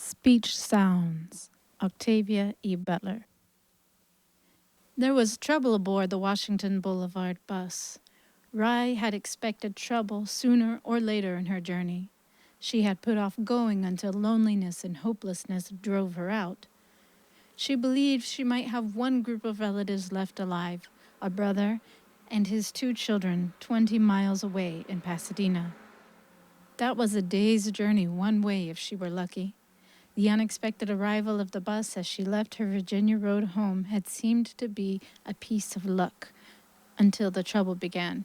Speech Sounds, Octavia E. Butler. There was trouble aboard the Washington Boulevard bus. Rye had expected trouble sooner or later in her journey. She had put off going until loneliness and hopelessness drove her out. She believed she might have one group of relatives left alive, a brother and his 2 children 20 miles away in Pasadena. That was a day's journey one way if she were lucky. The unexpected arrival of the bus as she left her Virginia road home had seemed to be a piece of luck until the trouble began.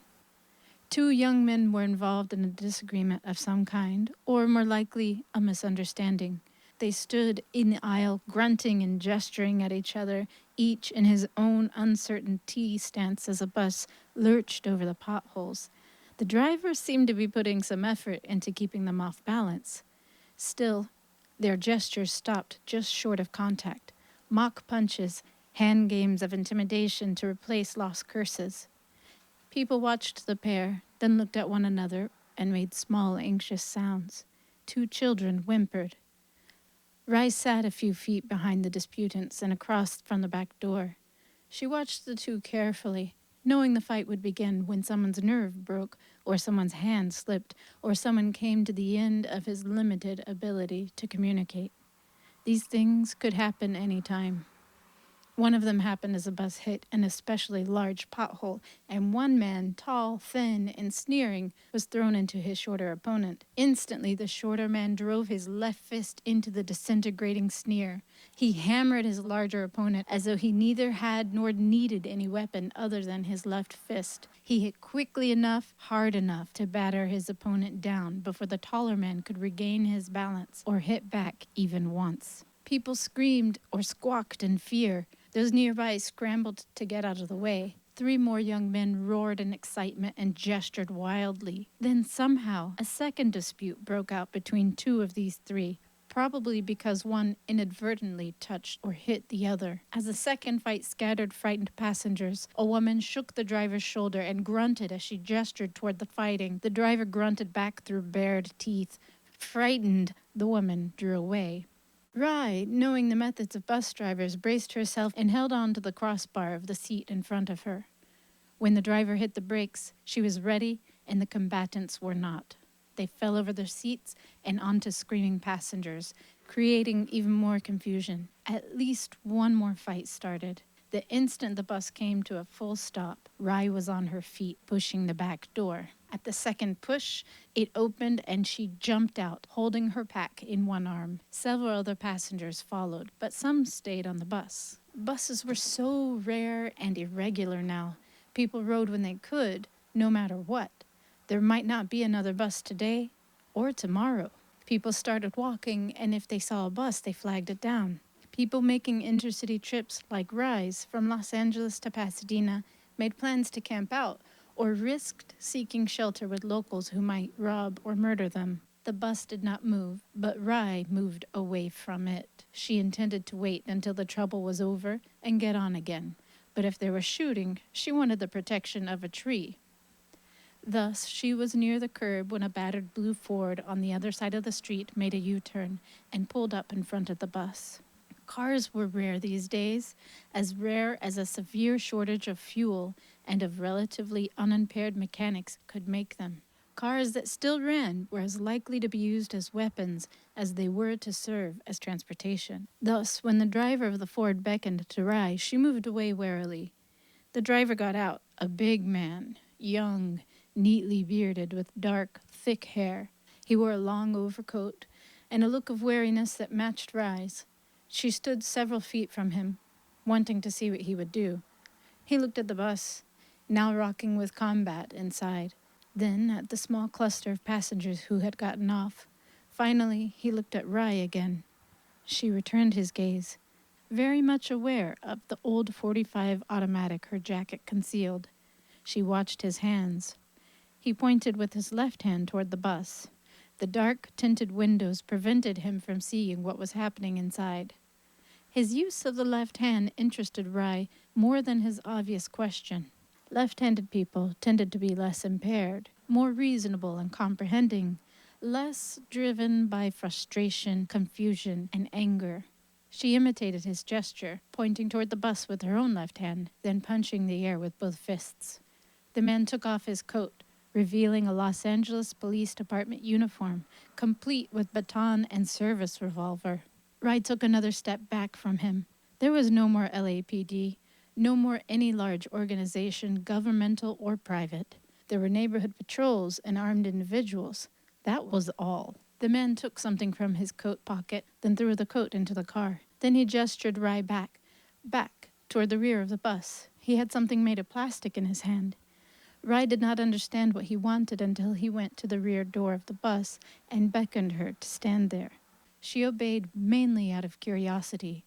2 young men were involved in a disagreement of some kind, or more likely, a misunderstanding. They stood in the aisle, grunting and gesturing at each other, each in his own uncertain T stance as a bus lurched over the potholes. The driver seemed to be putting some effort into keeping them off balance. Still, their gestures stopped just short of contact. Mock punches, hand games of intimidation to replace lost curses. People watched the pair, then looked at one another and made small, anxious sounds. 2 children whimpered. Rice sat a few feet behind the disputants and across from the back door. She watched the 2 carefully, knowing the fight would begin when someone's nerve broke, or someone's hand slipped, or someone came to the end of his limited ability to communicate. These things could happen any time. One of them happened as a bus hit an especially large pothole, and one man, tall, thin, and sneering, was thrown into his shorter opponent. Instantly, the shorter man drove his left fist into the disintegrating sneer. He hammered his larger opponent as though he neither had nor needed any weapon other than his left fist. He hit quickly enough, hard enough, to batter his opponent down before the taller man could regain his balance or hit back even once. People screamed or squawked in fear. Those nearby scrambled to get out of the way. 3 more young men roared in excitement and gestured wildly. Then somehow, a second dispute broke out between 2 of these 3, probably because one inadvertently touched or hit the other. As the second fight scattered frightened passengers, a woman shook the driver's shoulder and grunted as she gestured toward the fighting. The driver grunted back through bared teeth. Frightened, the woman drew away. Rye, knowing the methods of bus drivers, braced herself and held on to the crossbar of the seat in front of her. When the driver hit the brakes, she was ready, and the combatants were not. They fell over their seats and onto screaming passengers, creating even more confusion. At least one more fight started. The instant the bus came to a full stop, Rye was on her feet, pushing the back door. At the second push, it opened and she jumped out, holding her pack in one arm. Several other passengers followed, but some stayed on the bus. Buses were so rare and irregular now. People rode when they could, no matter what. There might not be another bus today or tomorrow. People started walking, and if they saw a bus, they flagged it down. People making intercity trips like Rye's from Los Angeles to Pasadena made plans to camp out, or risked seeking shelter with locals who might rob or murder them. The bus did not move, but Rye moved away from it. She intended to wait until the trouble was over and get on again. But if there was shooting, she wanted the protection of a tree. Thus, she was near the curb when a battered blue Ford on the other side of the street made a U-turn and pulled up in front of the bus. Cars were rare these days, as rare as a severe shortage of fuel and of relatively unimpaired mechanics could make them. Cars that still ran were as likely to be used as weapons as they were to serve as transportation. Thus, when the driver of the Ford beckoned to Rye, she moved away warily. The driver got out, a big man, young, neatly bearded, with dark, thick hair. He wore a long overcoat and a look of weariness that matched Rye's. She stood several feet from him, wanting to see what he would do. He looked at the bus, now rocking with combat inside, then at the small cluster of passengers who had gotten off. Finally, he looked at Rye again. She returned his gaze, very much aware of the old .45 automatic her jacket concealed. She watched his hands. He pointed with his left hand toward the bus. The dark, tinted windows prevented him from seeing what was happening inside. His use of the left hand interested Rye more than his obvious question. Left-handed people tended to be less impaired, more reasonable and comprehending. less driven by frustration, confusion, and anger. She imitated his gesture, pointing toward the bus with her own left hand, then punching the air with both fists. The man took off his coat, revealing a Los Angeles Police Department uniform, complete with baton and service revolver. Rye took another step back from him. There was no more LAPD, no more any large organization, governmental or private. There were neighborhood patrols and armed individuals. That was all. The man took something from his coat pocket, then threw the coat into the car. Then he gestured Rye back, toward the rear of the bus. He had something made of plastic in his hand. Rye did not understand what he wanted until he went to the rear door of the bus and beckoned her to stand there. She obeyed mainly out of curiosity.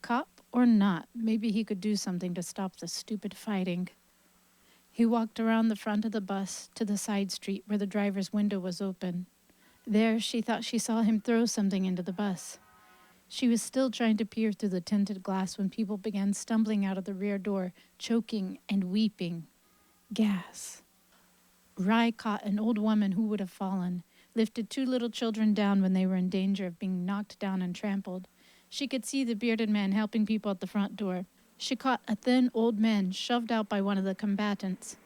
Cop or not, maybe he could do something to stop the stupid fighting. He walked around the front of the bus to the side street where the driver's window was open. There, she thought she saw him throw something into the bus. She was still trying to peer through the tinted glass when people began stumbling out of the rear door, choking and weeping. Gas. Rye caught an old woman who would have fallen, lifted two little children down when they were in danger of being knocked down and trampled. She could see the bearded man helping people at the front door. She caught a thin old man shoved out by one of the combatants.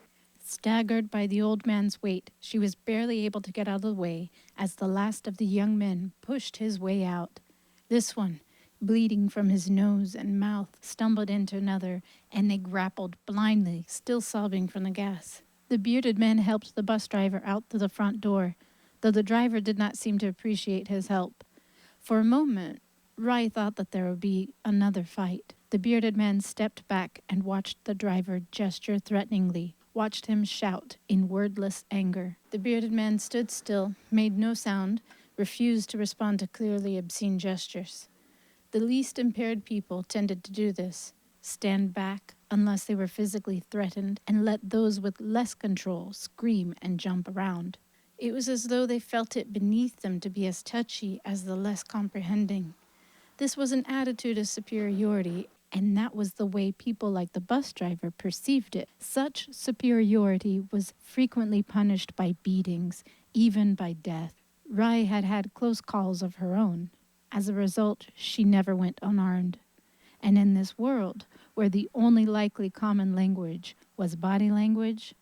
Staggered by the old man's weight, she was barely able to get out of the way as the last of the young men pushed his way out. This one, bleeding from his nose and mouth, stumbled into another, and they grappled blindly, still sobbing from the gas. The bearded man helped the bus driver out through the front door, though the driver did not seem to appreciate his help. For a moment, Rye thought that there would be another fight. The bearded man stepped back and watched the driver gesture threateningly, watched him shout in wordless anger. The bearded man stood still, made no sound, refused to respond to clearly obscene gestures. The least impaired people tended to do this, stand back unless they were physically threatened, and let those with less control scream and jump around. It was as though they felt it beneath them to be as touchy as the less comprehending. This was an attitude of superiority, and that was the way people like the bus driver perceived it. Such superiority was frequently punished by beatings, even by death. Rye had had close calls of her own. As a result, she never went unarmed. And in this world, where the only likely common language was body language,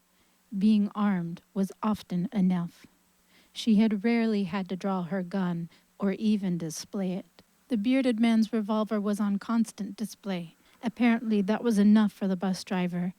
being armed was often enough. She had rarely had to draw her gun or even display it. The bearded man's revolver was on constant display. Apparently, that was enough for the bus driver.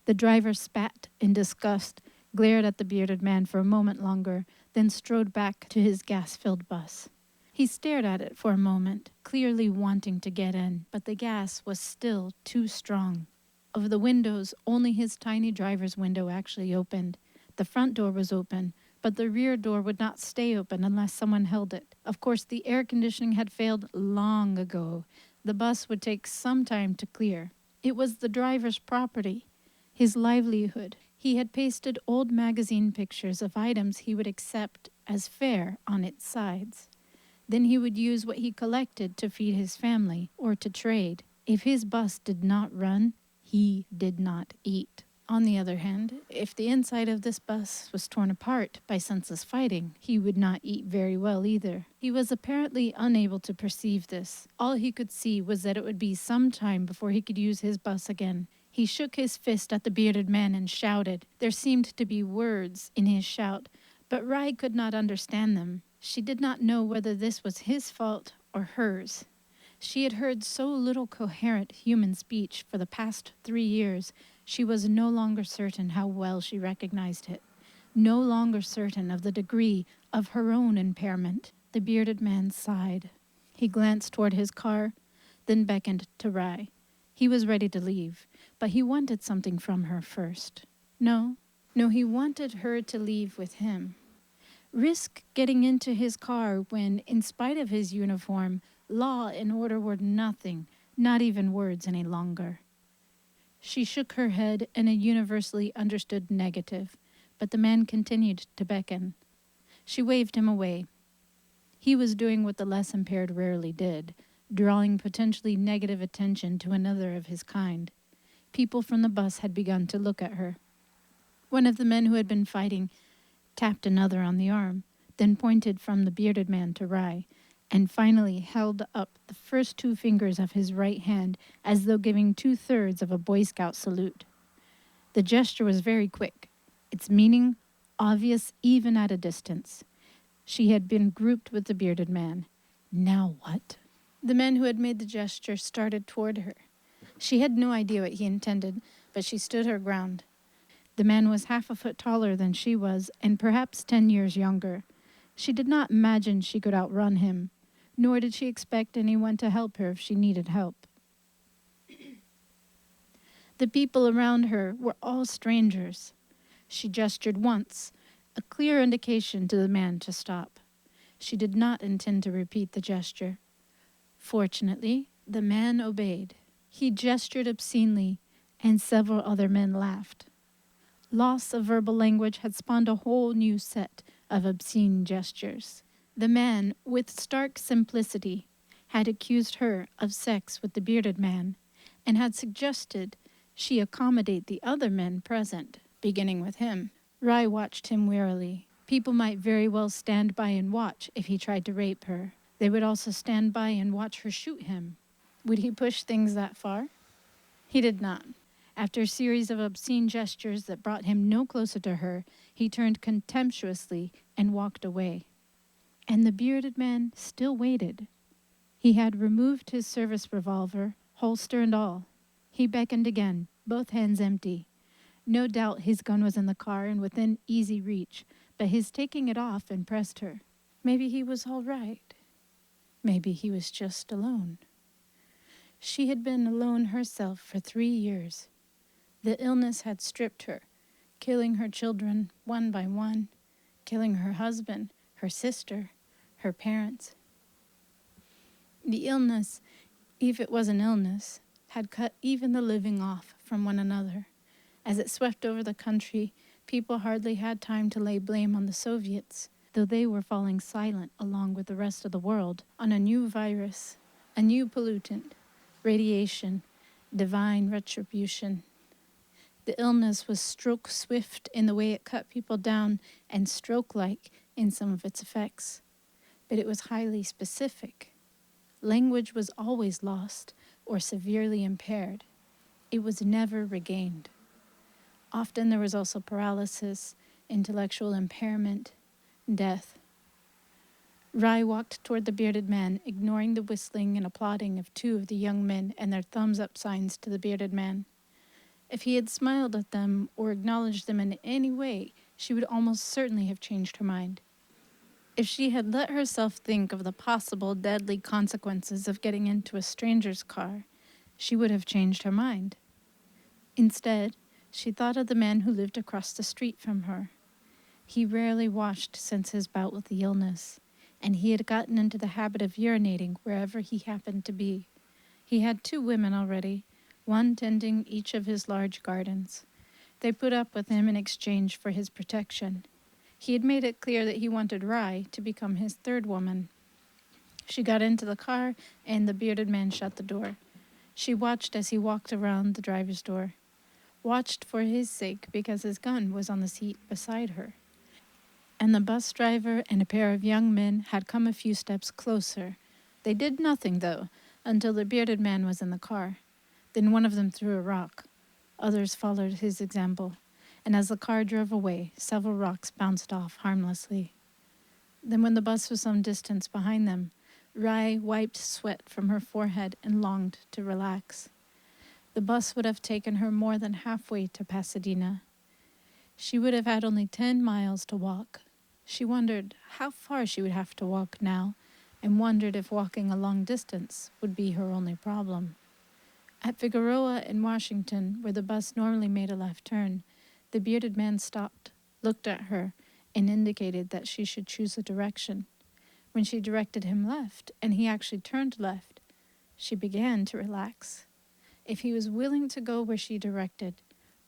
The driver spat in disgust, glared at the bearded man for a moment longer, then strode back to his gas-filled bus. He stared at it for a moment, clearly wanting to get in, but the gas was still too strong. Of the windows, only his tiny driver's window actually opened. The front door was open, but the rear door would not stay open unless someone held it. Of course, the air conditioning had failed long ago. The bus would take some time to clear. It was the driver's property, his livelihood. He had pasted old magazine pictures of items he would accept as fare on its sides. Then he would use what he collected to feed his family or to trade. If his bus did not run, he did not eat. On the other hand, if the inside of this bus was torn apart by senseless fighting, he would not eat very well either. He was apparently unable to perceive this. All he could see was that it would be some time before he could use his bus again. He shook his fist at the bearded man and shouted. There seemed to be words in his shout, but Rye could not understand them. She did not know whether this was his fault or hers. She had heard so little coherent human speech for the past 3 years, she was no longer certain how well she recognized it, no longer certain of the degree of her own impairment. The bearded man sighed. He glanced toward his car, then beckoned to Rye. He was ready to leave, but he wanted something from her first. No, he wanted her to leave with him. Risk getting into his car when, in spite of his uniform, law and order were nothing, not even words any longer. She shook her head in a universally understood negative, but the man continued to beckon. She waved him away. He was doing what the less impaired rarely did, drawing potentially negative attention to another of his kind. People from the bus had begun to look at her. One of the men who had been fighting tapped another on the arm. then pointed from the bearded man to Rye, and finally held up the first two fingers of his right hand as though giving 2/3 of a Boy Scout salute. The gesture was very quick, its meaning obvious even at a distance. She had been grouped with the bearded man. Now what? The man who had made the gesture started toward her. She had no idea what he intended, but she stood her ground. The man was half a foot taller than she was, and perhaps 10 years younger. She did not imagine she could outrun him, nor did she expect anyone to help her if she needed help. The people around her were all strangers. She gestured once, a clear indication to the man to stop. She did not intend to repeat the gesture. Fortunately, the man obeyed. He gestured obscenely, and several other men laughed. Loss of verbal language had spawned a whole new set of obscene gestures. The man, with stark simplicity, had accused her of sex with the bearded man, and had suggested she accommodate the other men present, beginning with him. Rye watched him warily. People might very well stand by and watch if he tried to rape her. They would also stand by and watch her shoot him. Would he push things that far? He did not. After a series of obscene gestures that brought him no closer to her, he turned contemptuously and walked away. And the bearded man still waited. He had removed his service revolver, holster and all. He beckoned again, both hands empty. No doubt his gun was in the car and within easy reach, but his taking it off impressed her. Maybe he was all right. Maybe he was just alone. She had been alone herself for 3 years. The illness had stripped her, killing her children one by one, killing her husband, her sister, her parents. The illness, if it was an illness, had cut even the living off from one another. As it swept over the country, people hardly had time to lay blame on the Soviets, though they were falling silent along with the rest of the world on a new virus, a new pollutant, radiation, divine retribution. The illness was stroke swift in the way it cut people down and stroke-like in some of its effects, but it was highly specific. Language was always lost or severely impaired. It was never regained. Often there was also paralysis, intellectual impairment, death. Rye walked toward the bearded man, ignoring the whistling and applauding of 2 of the young men and their thumbs-up signs to the bearded man. If he had smiled at them or acknowledged them in any way, she would almost certainly have changed her mind. If she had let herself think of the possible deadly consequences of getting into a stranger's car, she would have changed her mind. Instead, she thought of the man who lived across the street from her. He rarely washed since his bout with the illness, and he had gotten into the habit of urinating wherever he happened to be. He had 2 women already, one tending each of his large gardens. They put up with him in exchange for his protection. He had made it clear that he wanted Rye to become his 3rd woman. She got into the car, and the bearded man shut the door. She watched as he walked around the driver's door. Watched for his sake because his gun was on the seat beside her. And the bus driver and a pair of young men had come a few steps closer. They did nothing, though, until the bearded man was in the car. Then one of them threw a rock. Others followed his example, and as the car drove away, several rocks bounced off harmlessly. Then when the bus was some distance behind them, Rye wiped sweat from her forehead and longed to relax. The bus would have taken her more than halfway to Pasadena. She would have had only 10 miles to walk. She wondered how far she would have to walk now, and wondered if walking a long distance would be her only problem. At Figueroa in Washington, where the bus normally made a left turn, the bearded man stopped, looked at her, and indicated that she should choose a direction. When she directed him left, and he actually turned left, she began to relax. If he was willing to go where she directed,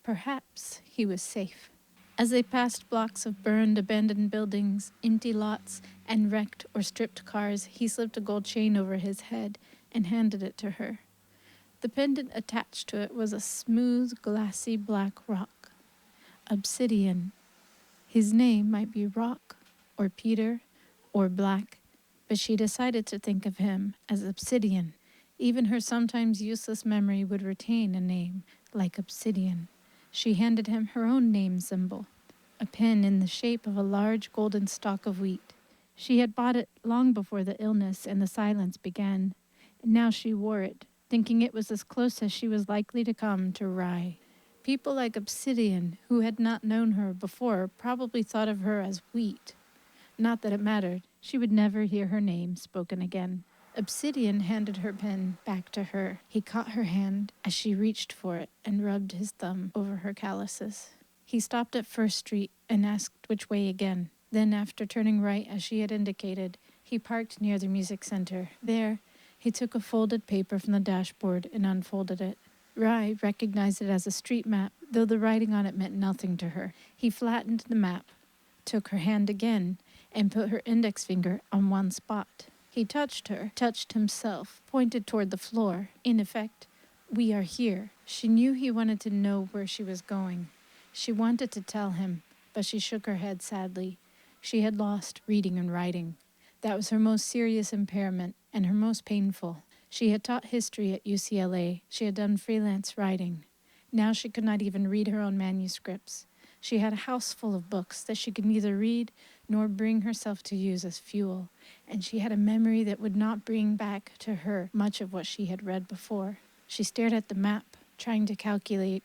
perhaps he was safe. As they passed blocks of burned, abandoned buildings, empty lots, and wrecked or stripped cars, he slipped a gold chain over his head and handed it to her. The pendant attached to it was a smooth, glassy black rock. Obsidian. His name might be Rock or Peter or Black, but she decided to think of him as Obsidian. Even her sometimes useless memory would retain a name like Obsidian. She handed him her own name symbol, a pin in the shape of a large golden stalk of wheat. She had bought it long before the illness and the silence began, and now she wore it, thinking it was as close as she was likely to come to Rye. People like Obsidian, who had not known her before, probably thought of her as wheat. Not that it mattered. She would never hear her name spoken again. Obsidian handed her pen back to her. He caught her hand as she reached for it and rubbed his thumb over her calluses. He stopped at First Street and asked which way again. Then, after turning right as she had indicated, he parked near the music center. There, he took a folded paper from the dashboard and unfolded it. Rye recognized it as a street map, though the writing on it meant nothing to her. He flattened the map, took her hand again, and put her index finger on one spot. He touched her, touched himself, pointed toward the floor. In effect, "We are here." She knew he wanted to know where she was going. She wanted to tell him, but she shook her head sadly. She had lost reading and writing. That was her most serious impairment and her most painful. She had taught history at UCLA. She had done freelance writing. Now she could not even read her own manuscripts. She had a house full of books that she could neither read nor bring herself to use as fuel, and she had a memory that would not bring back to her much of what she had read before. She stared at the map, trying to calculate.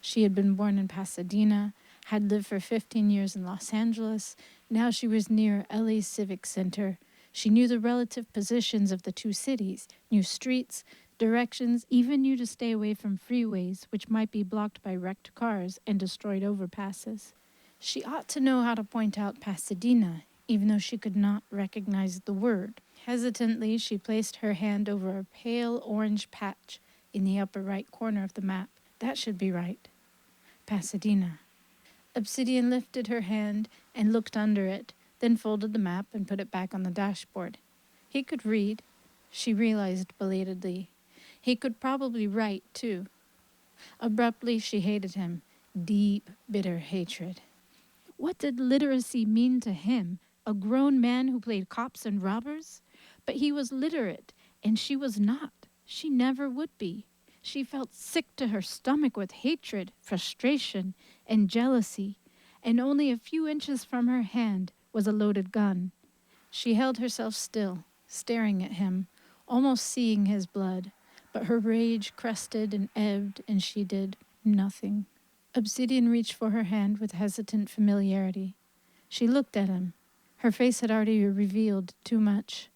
She had been born in Pasadena, had lived for 15 years in Los Angeles. Now she was near LA's Civic Center. She knew the relative positions of the two cities, knew streets, directions, even knew to stay away from freeways, which might be blocked by wrecked cars and destroyed overpasses. She ought to know how to point out Pasadena, even though she could not recognize the word. Hesitantly, she placed her hand over a pale orange patch in the upper right corner of the map. That should be right. Pasadena. Obsidian lifted her hand and looked under it, then folded the map and put it back on the dashboard. He could read, she realized belatedly. He could probably write, too. Abruptly, she hated him. Deep, bitter hatred. What did literacy mean to him? A grown man who played cops and robbers? But he was literate, and she was not. She never would be. She felt sick to her stomach with hatred, frustration, and jealousy, and only a few inches from her hand was a loaded gun. She held herself still, staring at him, almost seeing his blood, but her rage crested and ebbed, and she did nothing. Obsidian reached for her hand with hesitant familiarity. She looked at him. Her face had already revealed too much.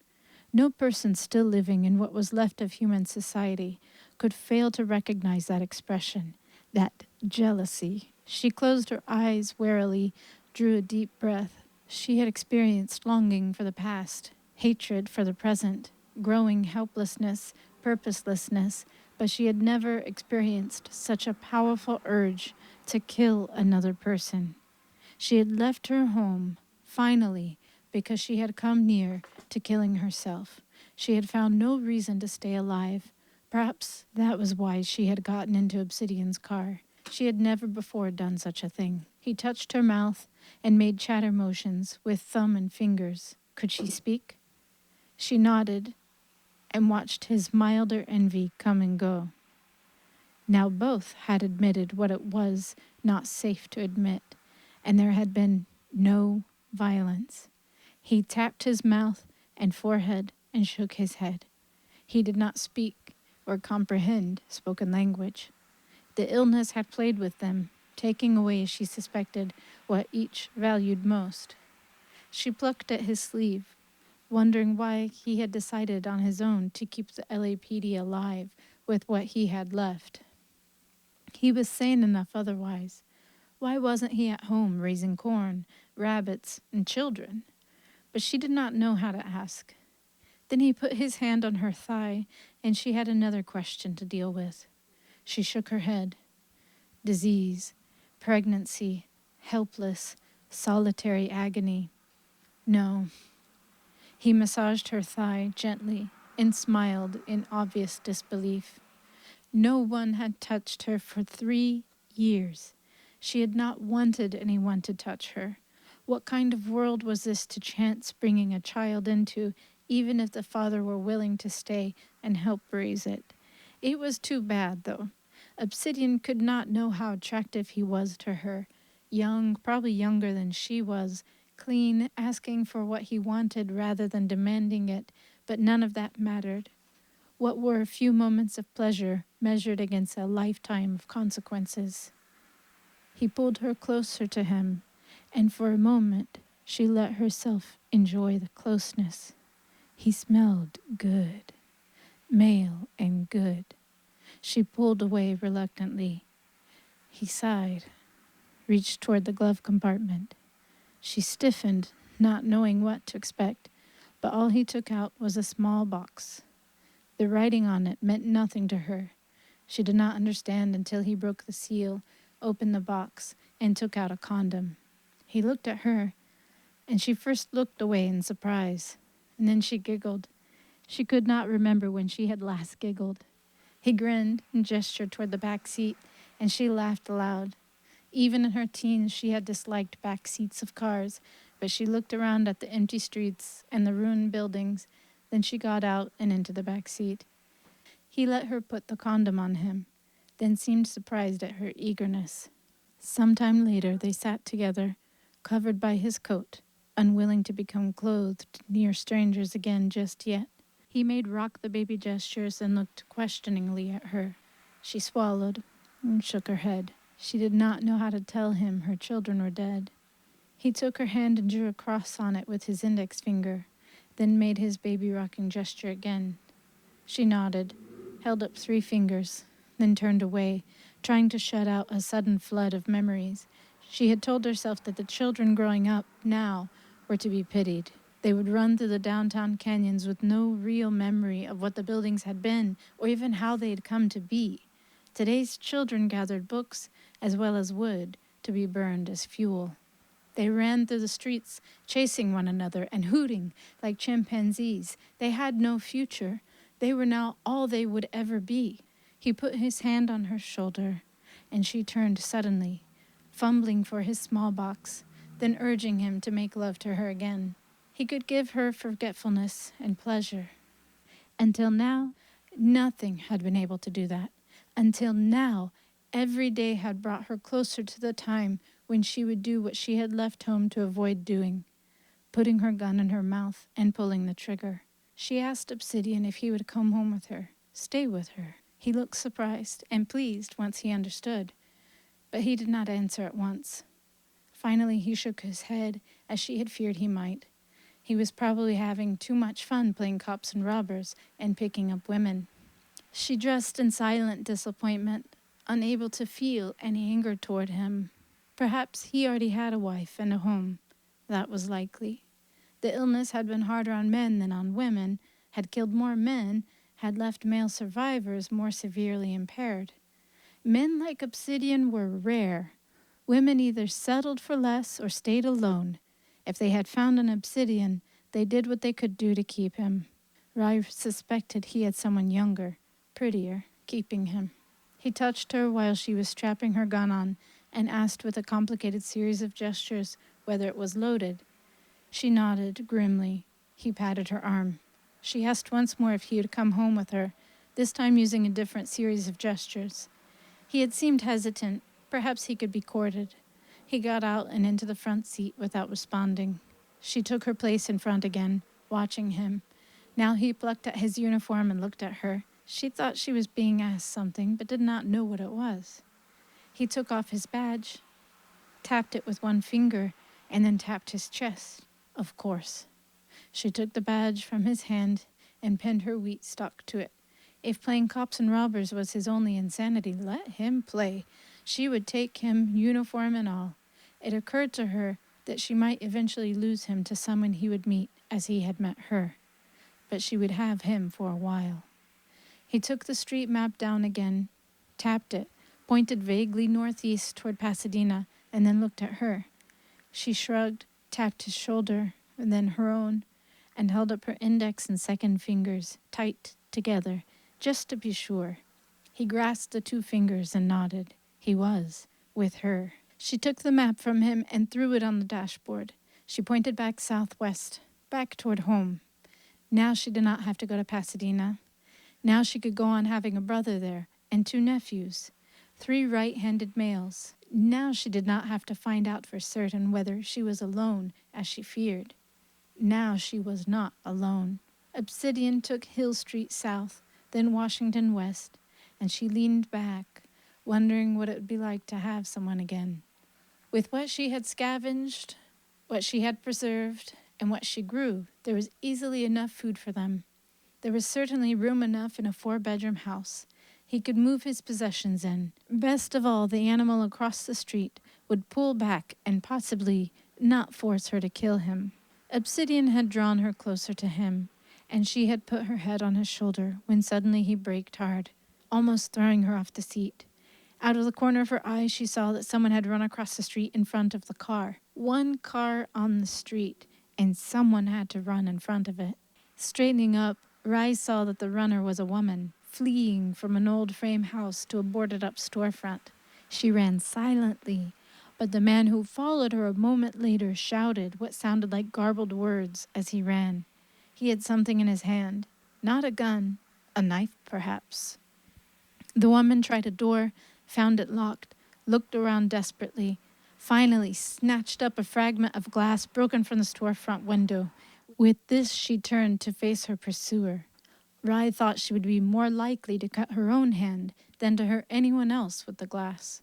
No person still living in what was left of human society could fail to recognize that expression, that jealousy. She closed her eyes warily, drew a deep breath. She had experienced longing for the past, hatred for the present, growing helplessness, purposelessness, but she had never experienced such a powerful urge to kill another person. She had left her home, finally, because she had come near to killing herself. She had found no reason to stay alive. Perhaps that was why she had gotten into Obsidian's car. She had never before done such a thing. He touched her mouth and made chatter motions with thumb and fingers. Could she speak? She nodded and watched his milder envy come and go. Now both had admitted what it was not safe to admit, and there had been no violence. He tapped his mouth and forehead and shook his head. He did not speak or comprehend spoken language. The illness had played with them, taking away, she suspected, what each valued most. She plucked at his sleeve, wondering why he had decided on his own to keep the LAPD alive with what he had left. He was sane enough otherwise. Why wasn't he at home raising corn, rabbits, and children? But she did not know how to ask. Then he put his hand on her thigh, and she had another question to deal with. She shook her head. Disease, pregnancy, helpless, solitary agony. No. He massaged her thigh gently and smiled in obvious disbelief. No one had touched her for 3 years. She had not wanted anyone to touch her. What kind of world was this to chance bringing a child into, even if the father were willing to stay and help raise it? It was too bad, though. Obsidian could not know how attractive he was to her. Young, probably younger than she was, clean, asking for what he wanted rather than demanding it, but none of that mattered. What were a few moments of pleasure measured against a lifetime of consequences? He pulled her closer to him, and for a moment she let herself enjoy the closeness. He smelled good, male and good. She pulled away reluctantly. He sighed, reached toward the glove compartment. She stiffened, not knowing what to expect, but all he took out was a small box. The writing on it meant nothing to her. She did not understand until he broke the seal, opened the box, and took out a condom. He looked at her, and she first looked away in surprise, and then she giggled. She could not remember when she had last giggled. He grinned and gestured toward the back seat, and she laughed aloud. Even in her teens, she had disliked back seats of cars, but she looked around at the empty streets and the ruined buildings. Then she got out and into the back seat. He let her put the condom on him, then seemed surprised at her eagerness. Some time later, they sat together, covered by his coat, unwilling to become clothed near strangers again just yet. He made rock-the-baby gestures and looked questioningly at her. She swallowed and shook her head. She did not know how to tell him her children were dead. He took her hand and drew a cross on it with his index finger, then made his baby-rocking gesture again. She nodded, held up 3 fingers, then turned away, trying to shut out a sudden flood of memories. She had told herself that the children growing up now were to be pitied. They would run through the downtown canyons with no real memory of what the buildings had been or even how they had come to be. Today's children gathered books as well as wood to be burned as fuel. They ran through the streets, chasing one another and hooting like chimpanzees. They had no future. They were now all they would ever be. He put his hand on her shoulder, and she turned suddenly, fumbling for his small box, then urging him to make love to her again. He could give her forgetfulness and pleasure. Until now, nothing had been able to do that. Until now, every day had brought her closer to the time when she would do what she had left home to avoid doing, putting her gun in her mouth and pulling the trigger. She asked Obsidian if he would come home with her, stay with her. He looked surprised and pleased once he understood, but he did not answer at once. Finally, he shook his head, as she had feared he might. He was probably having too much fun playing cops and robbers and picking up women. She dressed in silent disappointment, unable to feel any anger toward him. Perhaps he already had a wife and a home. That was likely. The illness had been harder on men than on women, had killed more men, had left male survivors more severely impaired. Men like Obsidian were rare. Women either settled for less or stayed alone. If they had found an Obsidian, they did what they could do to keep him. Rai suspected he had someone younger, prettier, keeping him. He touched her while she was strapping her gun on and asked with a complicated series of gestures whether it was loaded. She nodded grimly. He patted her arm. She asked once more if he would come home with her, this time using a different series of gestures. He had seemed hesitant. Perhaps he could be courted. He got out and into the front seat without responding. She took her place in front again, watching him. Now he plucked at his uniform and looked at her. She thought she was being asked something, but did not know what it was. He took off his badge, tapped it with one finger, and then tapped his chest. Of course. She took the badge from his hand and pinned her wheat stalk to it. If playing cops and robbers was his only insanity, let him play. She would take him, uniform and all. It occurred to her that she might eventually lose him to someone he would meet as he had met her. But she would have him for a while. He took the street map down again, tapped it, pointed vaguely northeast toward Pasadena, and then looked at her. She shrugged, tapped his shoulder, and then her own, and held up her index and second fingers, tight together, just to be sure. He grasped the 2 fingers and nodded. He was with her. She took the map from him and threw it on the dashboard. She pointed back southwest, back toward home. Now she did not have to go to Pasadena. Now she could go on having a brother there and 2 nephews, 3 right-handed males. Now she did not have to find out for certain whether she was alone, as she feared. Now she was not alone. Obsidian took Hill Street south, then Washington west, and she leaned back, wondering what it would be like to have someone again. With what she had scavenged, what she had preserved, and what she grew, there was easily enough food for them. There was certainly room enough in a 4-bedroom house. He could move his possessions in. Best of all, the animal across the street would pull back and possibly not force her to kill him. Obsidian had drawn her closer to him, and she had put her head on his shoulder when suddenly he braked hard, almost throwing her off the seat. Out of the corner of her eye, she saw that someone had run across the street in front of the car. 1 car on the street, and someone had to run in front of it. Straightening up, Rai saw that the runner was a woman, fleeing from an old frame house to a boarded-up storefront. She ran silently, but the man who followed her a moment later shouted what sounded like garbled words as he ran. He had something in his hand. Not a gun. A knife, perhaps. The woman tried a door, found it locked, looked around desperately, finally snatched up a fragment of glass broken from the storefront window. With this, she turned to face her pursuer. Rai thought she would be more likely to cut her own hand than to hurt anyone else with the glass.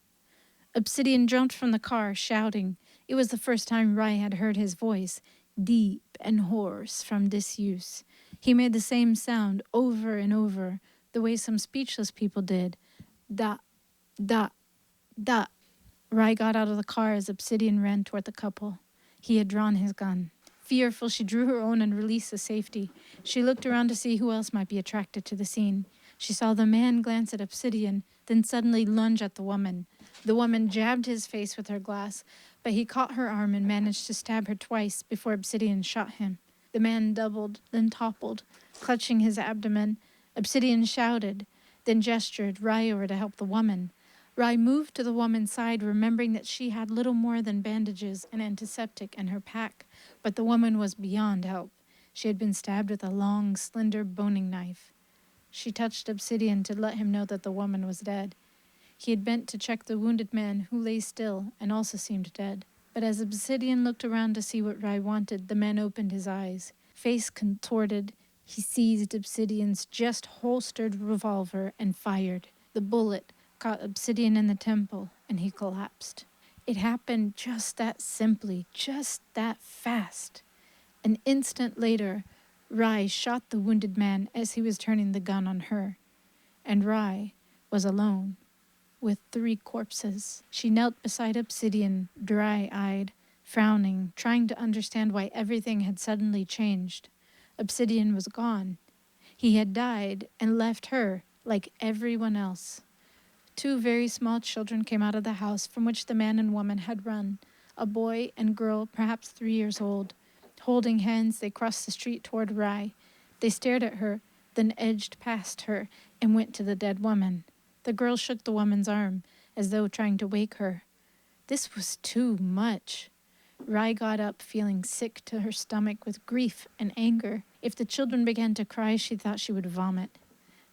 Obsidian jumped from the car, shouting. It was the first time Rai had heard his voice, deep and hoarse from disuse. He made the same sound over and over, the way some speechless people did. Da, da, da. Rai got out of the car as Obsidian ran toward the couple. He had drawn his gun. Fearful, she drew her own and released the safety. She looked around to see who else might be attracted to the scene. She saw the man glance at Obsidian, then suddenly lunge at the woman. The woman jabbed his face with her glass, but he caught her arm and managed to stab her twice before Obsidian shot him. The man doubled, then toppled, clutching his abdomen. Obsidian shouted, then gestured Rai over to help the woman. Rai moved to the woman's side, remembering that she had little more than bandages and antiseptic in her pack, but the woman was beyond help. She had been stabbed with a long, slender boning knife. She touched Obsidian to let him know that the woman was dead. He had bent to check the wounded man, who lay still and also seemed dead. But as Obsidian looked around to see what Rai wanted, the man opened his eyes. Face contorted, he seized Obsidian's just holstered revolver and fired. The bullet caught Obsidian in the temple, and he collapsed. It happened just that simply, just that fast. An instant later, Rai shot the wounded man as he was turning the gun on her. And Rai was alone, with 3 corpses. She knelt beside Obsidian, dry-eyed, frowning, trying to understand why everything had suddenly changed. Obsidian was gone. He had died and left her like everyone else. 2 very small children came out of the house from which the man and woman had run, a boy and girl perhaps 3 years old. Holding hands, they crossed the street toward Rai. They stared at her, then edged past her and went to the dead woman. The girl shook the woman's arm, as though trying to wake her. This was too much. Rai got up, feeling sick to her stomach with grief and anger. If the children began to cry, she thought she would vomit.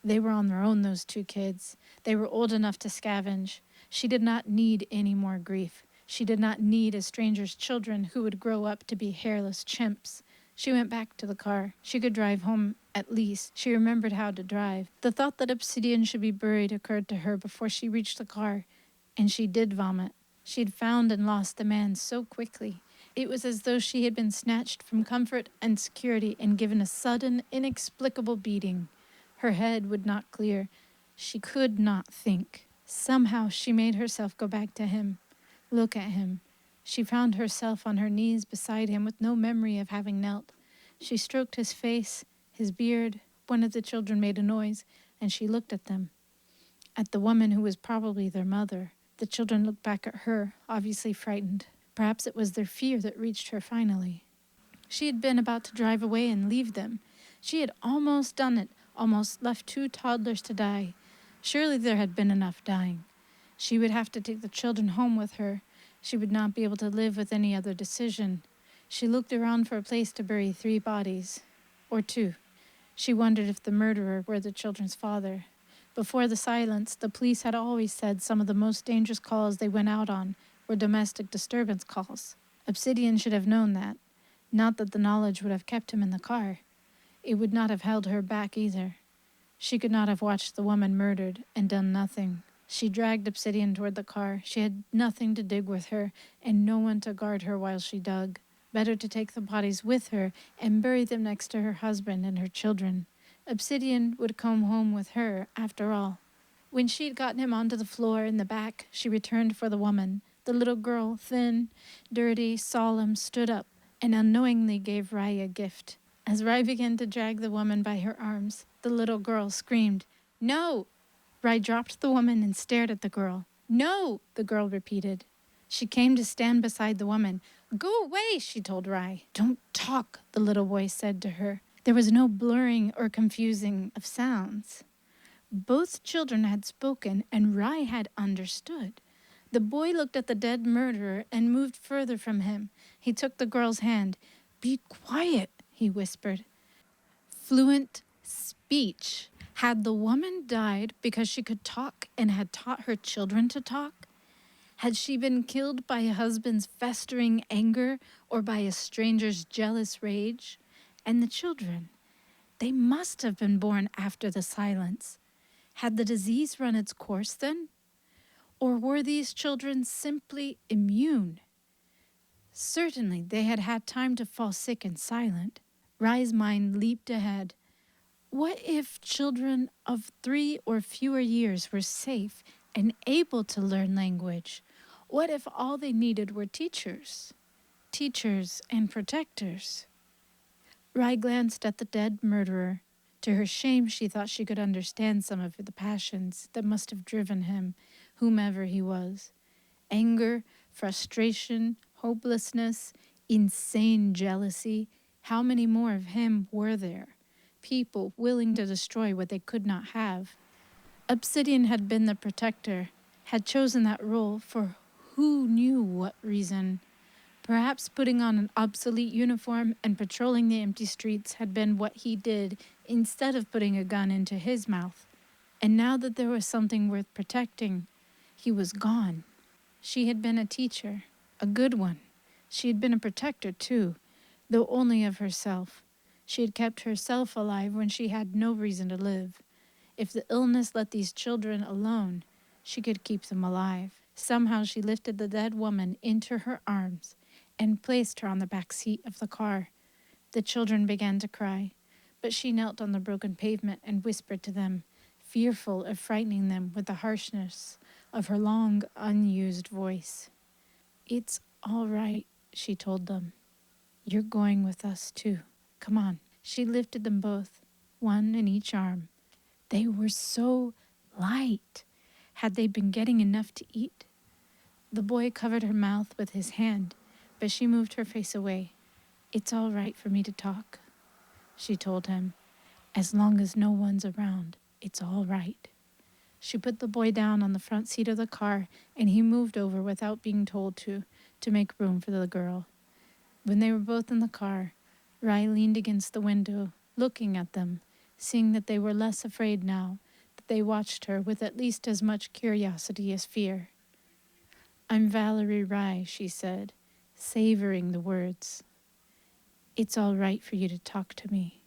They were on their own, those 2 kids. They were old enough to scavenge. She did not need any more grief. She did not need a stranger's children who would grow up to be hairless chimps. She went back to the car. She could drive home, at least. She remembered how to drive. The thought that Obsidian should be buried occurred to her before she reached the car, and she did vomit. She had found and lost the man so quickly. It was as though she had been snatched from comfort and security and given a sudden, inexplicable beating. Her head would not clear. She could not think. Somehow she made herself go back to him, look at him. She found herself on her knees beside him with no memory of having knelt. She stroked his face, his beard. One of the children made a noise, and she looked at them, at the woman who was probably their mother. The children looked back at her, obviously frightened. Perhaps it was their fear that reached her finally. She had been about to drive away and leave them. She had almost done it, almost left 2 toddlers to die. Surely there had been enough dying. She would have to take the children home with her. She would not be able to live with any other decision. She looked around for a place to bury 3 bodies. Or 2. She wondered if the murderer were the children's father. Before the silence, the police had always said some of the most dangerous calls they went out on were domestic disturbance calls. Obsidian should have known that. Not that the knowledge would have kept him in the car. It would not have held her back either. She could not have watched the woman murdered and done nothing. She dragged Obsidian toward the car. She had nothing to dig with her and no one to guard her while she dug. Better to take the bodies with her and bury them next to her husband and her children. Obsidian would come home with her, after all. When she'd gotten him onto the floor in the back, she returned for the woman. The little girl, thin, dirty, solemn, stood up and unknowingly gave Rai a gift. As Rai began to drag the woman by her arms, the little girl screamed, "No!" Rai dropped the woman and stared at the girl. "No!" the girl repeated. She came to stand beside the woman. "Go away," she told Rai. "Don't talk," the little voice said to her. There was no blurring or confusing of sounds. Both children had spoken, and Rai had understood. The boy looked at the dead murderer and moved further from him. He took the girl's hand. "Be quiet," he whispered. Fluent speech. Had the woman died because she could talk and had taught her children to talk? Had she been killed by a husband's festering anger or by a stranger's jealous rage? And the children, they must have been born after the silence. Had the disease run its course then? Or were these children simply immune? Certainly they had had time to fall sick and silent. Rai's mind leaped ahead. What if children of 3 or fewer years were safe and able to learn language? What if all they needed were teachers? Teachers and protectors. Rai glanced at the dead murderer. To her shame, she thought she could understand some of the passions that must have driven him, whomever he was. Anger, frustration, hopelessness, insane jealousy. How many more of him were there? People willing to destroy what they could not have. Obsidian had been the protector, had chosen that role for who knew what reason. Perhaps putting on an obsolete uniform and patrolling the empty streets had been what he did instead of putting a gun into his mouth. And now that there was something worth protecting, he was gone. She had been a teacher, a good one. She had been a protector too, though only of herself. She had kept herself alive when she had no reason to live. If the illness let these children alone, she could keep them alive. Somehow she lifted the dead woman into her arms and placed her on the back seat of the car. The children began to cry, but she knelt on the broken pavement and whispered to them, fearful of frightening them with the harshness of her long, unused voice. "It's all right," she told them. "You're going with us, too. Come on." She lifted them both, one in each arm. They were so light. Had they been getting enough to eat? The boy covered her mouth with his hand, but she moved her face away. "It's all right for me to talk," she told him. "As long as no one's around, it's all right." She put the boy down on the front seat of the car, and he moved over without being told to make room for the girl. When they were both in the car, Rai leaned against the window, looking at them, seeing that they were less afraid now, that they watched her with at least as much curiosity as fear. "I'm Valerie Rai," she said, savoring the words. "It's all right for you to talk to me."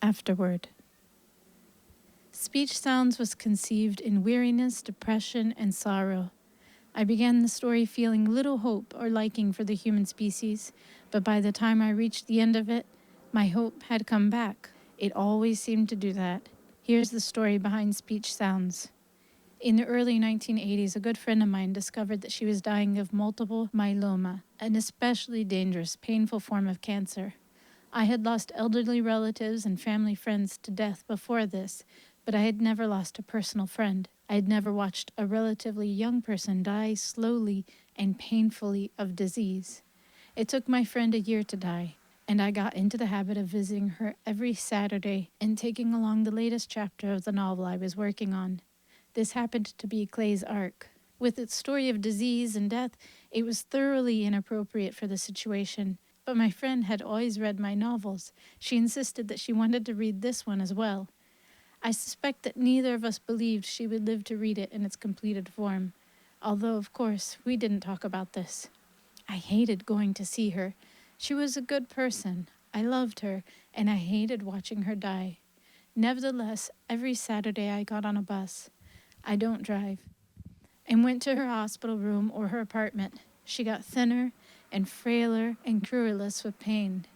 Afterword. Speech Sounds was conceived in weariness, depression, and sorrow. I began the story feeling little hope or liking for the human species, but by the time I reached the end of it, my hope had come back. It always seemed to do that. Here's the story behind Speech Sounds. In the early 1980s, a good friend of mine discovered that she was dying of multiple myeloma, an especially dangerous, painful form of cancer. I had lost elderly relatives and family friends to death before this, but I had never lost a personal friend. I had never watched a relatively young person die slowly and painfully of disease. It took my friend a year to die, and I got into the habit of visiting her every Saturday and taking along the latest chapter of the novel I was working on. This happened to be Clay's arc. With its story of disease and death, it was thoroughly inappropriate for the situation. But my friend had always read my novels. She insisted that she wanted to read this one as well. I suspect that neither of us believed she would live to read it in its completed form, although, of course, we didn't talk about this. I hated going to see her. She was a good person. I loved her, and I hated watching her die. Nevertheless, every Saturday I got on a bus. I don't drive. And went to her hospital room or her apartment. She got thinner and frailer and querulous with pain.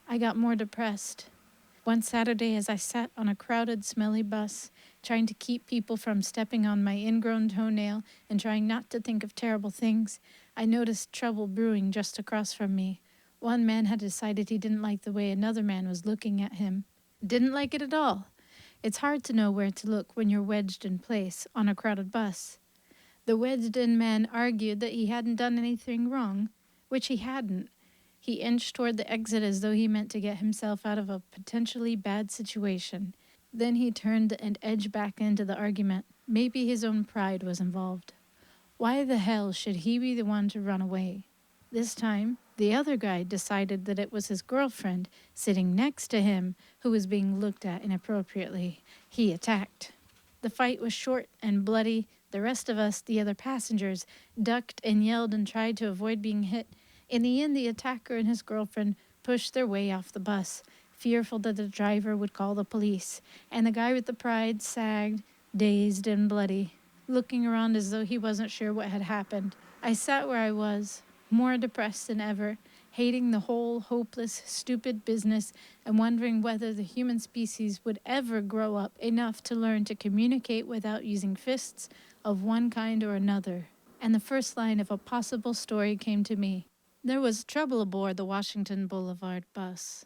I got more depressed. One Saturday, as I sat on a crowded, smelly bus, trying to keep people from stepping on my ingrown toenail and trying not to think of terrible things, I noticed trouble brewing just across from me. One man had decided he didn't like the way another man was looking at him. Didn't like it at all. It's hard to know where to look when you're wedged in place on a crowded bus. The wedged-in man argued that he hadn't done anything wrong, which he hadn't. He inched toward the exit as though he meant to get himself out of a potentially bad situation. Then he turned and edged back into the argument. Maybe his own pride was involved. Why the hell should he be the one to run away? This time, the other guy decided that it was his girlfriend sitting next to him who was being looked at inappropriately. He attacked. The fight was short and bloody. The rest of us, the other passengers, ducked and yelled and tried to avoid being hit. In the end, the attacker and his girlfriend pushed their way off the bus, fearful that the driver would call the police, and the guy with the pride sagged, dazed and bloody, looking around as though he wasn't sure what had happened. I sat where I was, more depressed than ever, hating the whole hopeless, stupid business and wondering whether the human species would ever grow up enough to learn to communicate without using fists of one kind or another. And the first line of a possible story came to me. There was trouble aboard the Washington Boulevard bus.